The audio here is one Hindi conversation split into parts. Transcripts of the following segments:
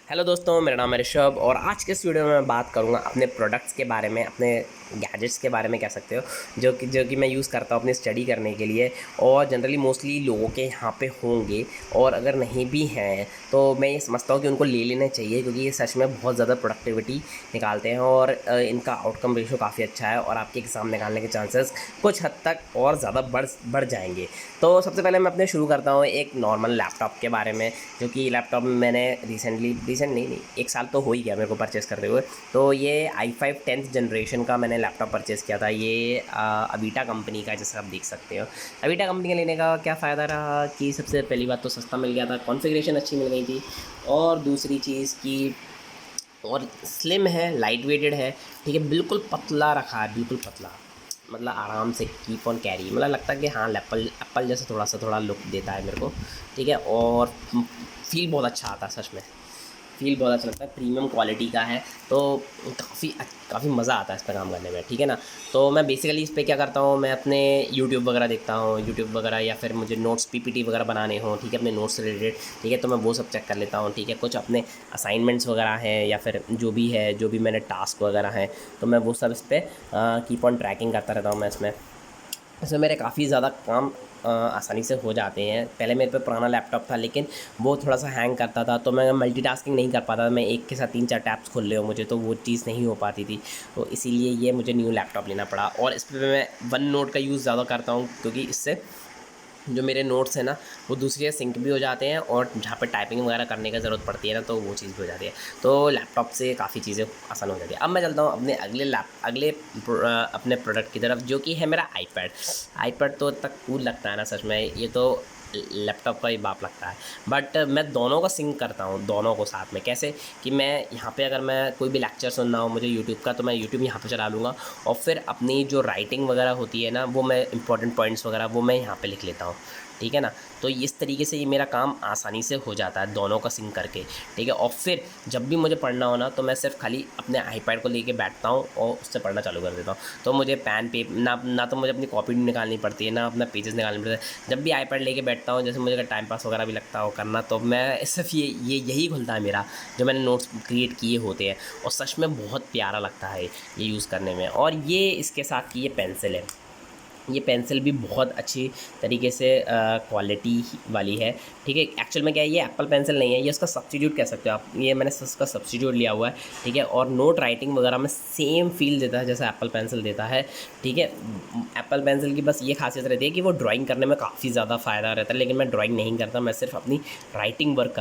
हेलो दोस्तों, मेरा नाम है ऋषभ और आज के इस वीडियो में मैं बात करूंगा अपने प्रोडक्ट्स के बारे में, अपने गैजेट्स के बारे में कह सकते हो, जो कि मैं यूज़ करता हूँ अपनी स्टडी करने के लिए। और जनरली मोस्टली लोगों के यहाँ पे होंगे, और अगर नहीं भी हैं तो मैं ये समझता हूँ कि उनको ले लेना चाहिए, क्योंकि ये सच में बहुत ज़्यादा प्रोडक्टिविटी निकालते हैं और इनका आउटकम रेशो काफ़ी अच्छा है और आपके एग्ज़ाम निकालने के चांसेस कुछ हद तक और ज़्यादा बढ़ जाएंगे। तो सबसे पहले मैं अपने शुरू करता हूँ एक नॉर्मल लैपटॉप के बारे में, जो कि लैपटॉप मैंने रिसेंट नहीं, एक साल तो हो ही गया मेरे को परचेज़ करते हुए। तो ये i5 10th जनरेशन का मैंने लैपटॉप परचेज़ किया था। ये अवीटा कंपनी का, जैसे आप देख सकते हो। अवीटा कंपनी का लेने का क्या फ़ायदा रहा कि सबसे पहली बात तो सस्ता मिल गया था, कॉन्फ़िगरेशन अच्छी मिल गई थी, और दूसरी चीज़ की और स्लिम है, लाइट वेटेड है, ठीक है, बिल्कुल पतला रखा है, बिल्कुल पतला, मतलब आराम से कीप ऑन कैरी, मतलब लगता है कि हाँ एप्पल एप्पल जैसे थोड़ा लुक देता है मेरे को, ठीक है। और फील बहुत अच्छा आता है, सच में फ़ील बहुत अच्छा लगता है, प्रीमियम क्वालिटी का है, तो काफ़ी मज़ा आता है इस पर काम करने में, ठीक है ना। तो मैं बेसिकली इस पर क्या करता हूँ, मैं अपने यूट्यूब वगैरह देखता हूँ, यूट्यूब वगैरह, या फिर मुझे नोट्स पीपीटी वगैरह बनाने हों, ठीक है, अपने नोट्स से रिलेटेड, ठीक है, तो मैं वो सब चेक कर लेता हूँ, ठीक है। कुछ अपने असाइनमेंट्स वगैरह हैं, या फिर जो भी मैंने टास्क वगैरह हैं, तो मैं वो सब इस पर कीप ऑन ट्रैकिंग करता रहता हूँ मैं इसमें मेरे काफ़ी ज़्यादा काम आसानी से हो जाते हैं। पहले मेरे पे पुराना लैपटॉप था, लेकिन वो थोड़ा-सा हैंग करता था, तो मैं मल्टीटास्किंग नहीं कर पाता था। मैं एक के साथ 3-4 टैब्स खोल रहे हो मुझे, तो वो चीज़ नहीं हो पाती थी। तो इसीलिए ये मुझे न्यू लैपटॉप लेना पड़ा, और इस पे मैं वन नोट का यूज़ ज़्यादा करता हूँ, क्योंकि इससे जो मेरे नोट्स हैं ना, वो दूसरी जगह सिंक भी हो जाते हैं, और जहाँ पे टाइपिंग वगैरह करने की ज़रूरत पड़ती है ना, तो वो चीज़ भी हो जाती है। तो लैपटॉप से काफ़ी चीज़ें आसान हो जाती है। अब मैं चलता हूँ अपने अपने प्रोडक्ट की तरफ, जो कि है मेरा आईपैड। आईपैड तो इतना कूल लगता है ना, सच में ये तो लैपटॉप का ही बाप लगता है। बट मैं दोनों का सिंक करता हूँ, दोनों को साथ में। कैसे कि मैं यहाँ पे अगर मैं कोई भी लेक्चर सुनना हो मुझे यूट्यूब का, तो मैं यूट्यूब यहाँ पे चला लूँगा, और फिर अपनी जो राइटिंग वगैरह होती है ना, वो मैं इंपॉर्टेंट पॉइंट्स वगैरह वो मैं यहाँ पे लिख लेता हूँ, ठीक है ना। तो इस तरीके से ये मेरा काम आसानी से हो जाता है दोनों का सिंक करके, ठीक है। और फिर जब भी मुझे पढ़ना हो ना, तो मैं सिर्फ खाली अपने आईपैड को लेके बैठता हूँ और उससे पढ़ना चालू कर देता हूँ। तो मुझे पेन पे ना तो मुझे अपनी कॉपी निकालनी पड़ती है, ना अपना पेजेस निकालने पड़ते हैं। जब भी आईपैड लेके बैठता हूँ, जैसे मुझे अगर टाइम पास वगैरह भी लगता हो करना, तो मैं सिर्फ यही खुलता है मेरा, जो मैंने नोट्स क्रिएट किए होते हैं। और सच में बहुत प्यारा लगता है ये यूज़ करने में। और ये इसके साथ की ये पेंसिल है, ये पेंसिल भी बहुत अच्छी तरीके से क्वालिटी वाली है, ठीक है। एक्चुअल में क्या है, ये एप्पल पेंसिल नहीं है, ये उसका सब्स्टिट्यूट कह सकते हो आप। ये मैंने उसका सब्स्टिट्यूट लिया हुआ है, ठीक है। और नोट राइटिंग वगैरह में सेम फील देता है जैसा एप्पल पेंसिल देता है, ठीक है। एप्पल पेंसिल की बस ये खासियत रहती है कि वो ड्राइंग करने में काफ़ी ज़्यादा फ़ायदा रहता है, लेकिन मैं ड्राइंग नहीं करता, मैं सिर्फ अपनी राइटिंग वर्क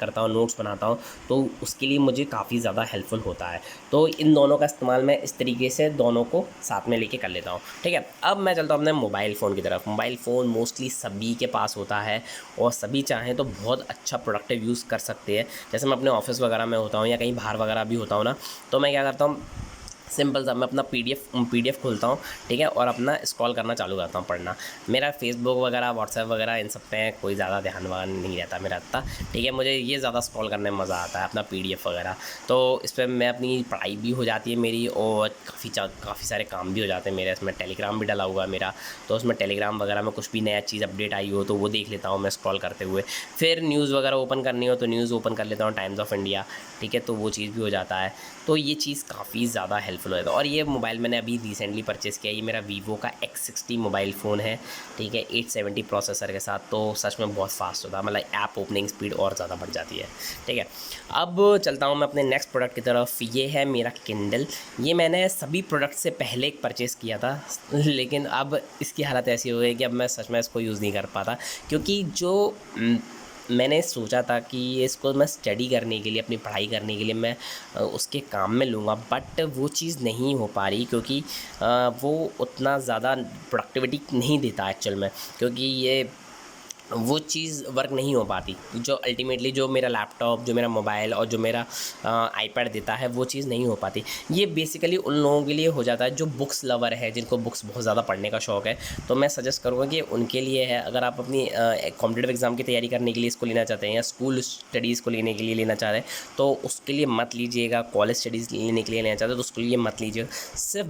करता हूँ, नोट्स बनाता हूँ, तो उसके लिए मुझे काफ़ी ज़्यादा हेल्पफुल होता है। तो इन दोनों का इस्तेमाल मैं इस तरीके से दोनों को साथ में लेके कर लेता हूँ, ठीक है। अब मैं चलता हूँ अपने मोबाइल फ़ोन की तरफ। मोबाइल फ़ोन मोस्टली सभी के पास होता है, और सभी चाहें तो बहुत अच्छा प्रोडक्टिव यूज़ कर सकते हैं। जैसे मैं अपने ऑफिस वगैरह में होता हूँ, या कहीं बाहर वगैरह भी होता हूँ ना, तो मैं क्या करता हूँ, सिंपल सा मैं अपना पीडीएफ खोलता हूँ, ठीक है, और अपना स्क्रॉल करना चालू करता हूँ पढ़ना। मेरा फेसबुक वगैरह, व्हाट्सएप वगैरह, इन सब पे कोई ज़्यादा ध्यान वान नहीं रहता मेरा इतना, ठीक है। मुझे ये ज़्यादा स्क्रॉल करने में मज़ा आता है, अपना पीडीएफ वगैरह। तो इस पर मैं अपनी पढ़ाई भी हो जाती है मेरी, और काफ़ी सारे काम भी हो जाते हैं मेरे। इसमें टेलीग्राम भी डला हुआ है मेरा, तो उसमें टेलीग्राम वगैरह में कुछ भी नया चीज़ अपडेट आई हो तो वो देख लेता हूँ मैं स्क्रॉल करते हुए। फिर न्यूज़ वगैरह ओपन करनी हो तो न्यूज़ ओपन कर लेता हूँ, टाइम्स ऑफ इंडिया, ठीक है, तो वो चीज़ भी हो जाता है। तो ये चीज़ काफ़ी ज़्यादा हेल्पफुल होता है। और ये मोबाइल मैंने अभी रिसेंटली परचेज़ किया, ये मेरा वीवो का X60 मोबाइल फ़ोन है, ठीक है, 870 प्रोसेसर के साथ। तो सच में बहुत फास्ट होता है, मतलब ऐप ओपनिंग स्पीड और ज़्यादा बढ़ जाती है, ठीक है। अब चलता हूँ मैं अपने नेक्स्ट प्रोडक्ट की तरफ। ये है मेरा किंडल। ये मैंने सभी प्रोडक्ट से पहले परचेज़ किया था, लेकिन अब इसकी हालत ऐसी हो गई कि अब मैं सच में इसको यूज़ नहीं कर पाता, क्योंकि जो मैंने सोचा था कि इसको मैं स्टडी करने के लिए, अपनी पढ़ाई करने के लिए मैं उसके काम में लूँगा, बट वो चीज़ नहीं हो पा रही, क्योंकि वो उतना ज़्यादा प्रोडक्टिविटी नहीं देता एक्चुअल में, क्योंकि ये वो चीज़ वर्क नहीं हो पाती जो अल्टीमेटली जो मेरा लैपटॉप, जो मेरा मोबाइल और जो मेरा आईपैड देता है, वो चीज़ नहीं हो पाती। ये बेसिकली उन लोगों के लिए हो जाता है जो बुक्स लवर है, जिनको बुक्स बहुत ज़्यादा पढ़ने का शौक़ है। तो मैं सजेस्ट करूँगा कि उनके लिए है। अगर आप अपनी कॉम्पिटिटिव एग्ज़ाम की तैयारी करने के लिए इसको लेना चाहते हैं, या स्कूल स्टडीज़ को लेने के लिए लेना चाह रहे हैं, तो उसके लिए मत लीजिएगा। कॉलेज स्टडीज़ लेने के लिए लेना चाहते हैं, तो उसके लिए मत लीजिएगा। सिर्फ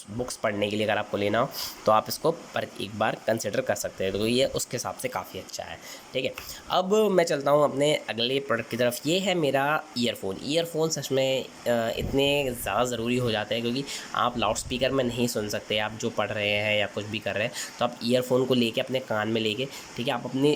बुक्स पढ़ने के लिए अगर आपको लेना हो, तो आप इसको पर एक बार कंसिडर कर सकते हैं। तो ये उसके हिसाब से से काफ़ी अच्छा है। ठीक है, अब मैं चलता हूँ अपने अगले प्रोडक्ट की तरफ। ये है मेरा ईयरफ़ोन सच में इतने ज़्यादा ज़रूरी हो जाते हैं, क्योंकि आप लाउड स्पीकर में नहीं सुन सकते। आप जो पढ़ रहे हैं या कुछ भी कर रहे हैं तो आप ईयरफ़ोन को लेके अपने कान में लेके, ठीक है, आप अपने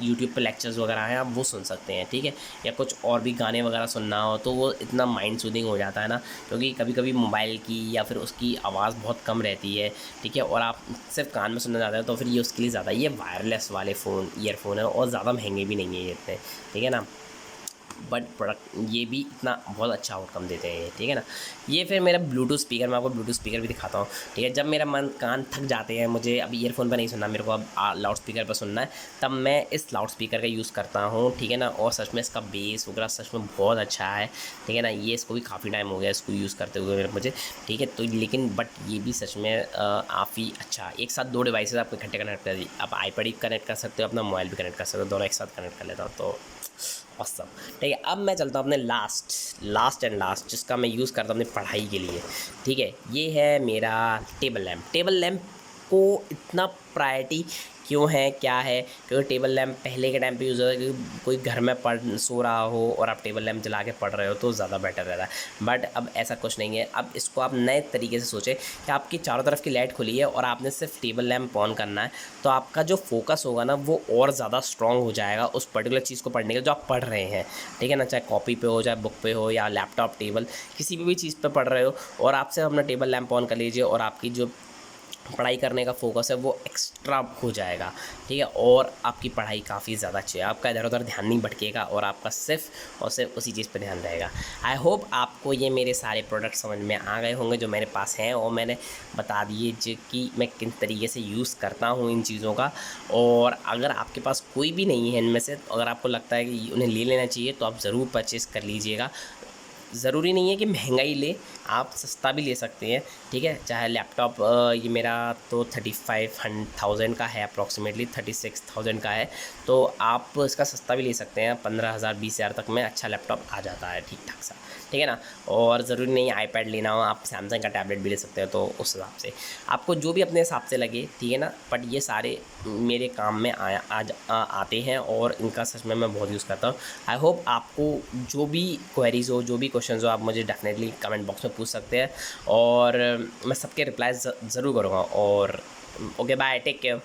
यूट्यूब पे लेक्चर्स वगैरह हैं आप वो सुन सकते हैं। ठीक है, या कुछ और भी गाने वगैरह सुनना हो तो वो इतना माइंड सूदिंग हो जाता है ना, क्योंकि कभी कभी मोबाइल की या फिर उसकी आवाज़ बहुत कम रहती है। ठीक है, और आप सिर्फ कान में सुनना चाहते हैं तो फिर ये उसके लिए ज़्यादा, ये वायरलेस वाले ईयरफ़ोन है और ज़्यादा महंगे भी नहीं है ये इतने। ठीक है ना, बट प्रोडक्ट ये भी इतना बहुत अच्छा आउटकम देते हैं ये। ठीक है ना, ये फिर मेरा ब्लूटूथ स्पीकर, मैं आपको ब्लूटूथ स्पीकर भी दिखाता हूँ। ठीक है, जब मेरा मन कान थक जाते हैं, मुझे अब ईयरफोन पर नहीं सुनना, मेरे को अब लाउड स्पीकर पर सुनना है, तब मैं इस लाउड स्पीकर का यूज़ करता हूँ। ठीक है ना, और सच में इसका बेस वगैरह सच में बहुत अच्छा है। ठीक है ना, ये इसको भी काफ़ी टाइम हो गया इसको यूज़ करते हुए मुझे। ठीक है, तो लेकिन बट ये भी सच में काफ़ी अच्छा, एक साथ 2 डिवाइसेस आप इकट्ठे कनेक्ट कर दी, आप आईपैड भी कनेक्ट कर सकते हो, अपना मोबाइल भी कनेक्ट कर सकते हो, दोनों एक साथ कनेक्ट कर लेता हूँ तो औसम। ठीक है, अब मैं चलता हूँ अपने लास्ट जिसका मैं यूज़ करता हूँ अपनी पढ़ाई के लिए। ठीक है, ये है मेरा टेबल लैम्प को इतना प्रायोरिटी क्यों है, क्या है, क्योंकि टेबल लैम्प पहले के टाइम पे यूज़ होता है, क्योंकि कोई घर में सो रहा हो और आप टेबल लैम्प जला के पढ़ रहे हो तो ज़्यादा बेटर रहता है। बट अब ऐसा कुछ नहीं है, अब इसको आप नए तरीके से सोचें कि आपकी चारों तरफ की लाइट खुली है और आपने सिर्फ टेबल लैम्प ऑन करना है, तो आपका जो फोकस होगा ना वो और ज़्यादा स्ट्रॉन्ग हो जाएगा उस पर्टिकुलर चीज़ को पढ़ने का जो आप पढ़ रहे हैं। ठीक है ना, चाहे कॉपी पे हो, चाहे बुक पे हो, या लैपटॉप, टेबल, किसी भी चीज़ पे पढ़ रहे हो, और आप सिर्फ अपना टेबल लैम्प ऑन कर लीजिए और आपकी जो पढ़ाई करने का फोकस है वो एक्स्ट्रा हो जाएगा। ठीक है, और आपकी पढ़ाई काफ़ी ज़्यादा अच्छी है, आपका इधर उधर ध्यान नहीं भटकेगा और आपका सिर्फ और सिर्फ उसी चीज़ पर ध्यान रहेगा। आई होप आपको ये मेरे सारे प्रोडक्ट समझ में आ गए होंगे जो मेरे पास हैं, और मैंने बता दिए जो कि मैं किन तरीके से यूज़ करता हूँ इन चीज़ों का। और अगर आपके पास कोई भी नहीं है इनमें से, तो अगर आपको लगता है कि उन्हें ले लेना चाहिए तो आप ज़रूर परचेज़ कर लीजिएगा। ज़रूरी नहीं है कि महंगा ही ले, आप सस्ता भी ले सकते हैं। ठीक है, चाहे लैपटॉप, ये मेरा तो 35,000 का है, अप्रॉक्सीमेटली 36,000 का है, तो आप इसका सस्ता भी ले सकते हैं। 15,000 20,000 तक में अच्छा लैपटॉप आ जाता है ठीक ठाक सा। ठीक है ना, और ज़रूरी नहीं आईपैड लेना हो, आप सैमसंग का टैबलेट भी ले सकते हो, तो उस हिसाब से आपको जो भी अपने हिसाब से लगे। ठीक है ना, बट ये सारे मेरे काम में आते हैं और इनका सच में मैं बहुत यूज़ करता हूँ। आई होप आपको जो भी क्वेरीज़ हो, जो भी क्वेश्चंस हो, आप मुझे डेफिनेटली कमेंट बॉक्स में पूछ सकते हैं और मैं सबके रिप्लाई ज़रूर करूँगा। और ओके, बाय, टेक केयर।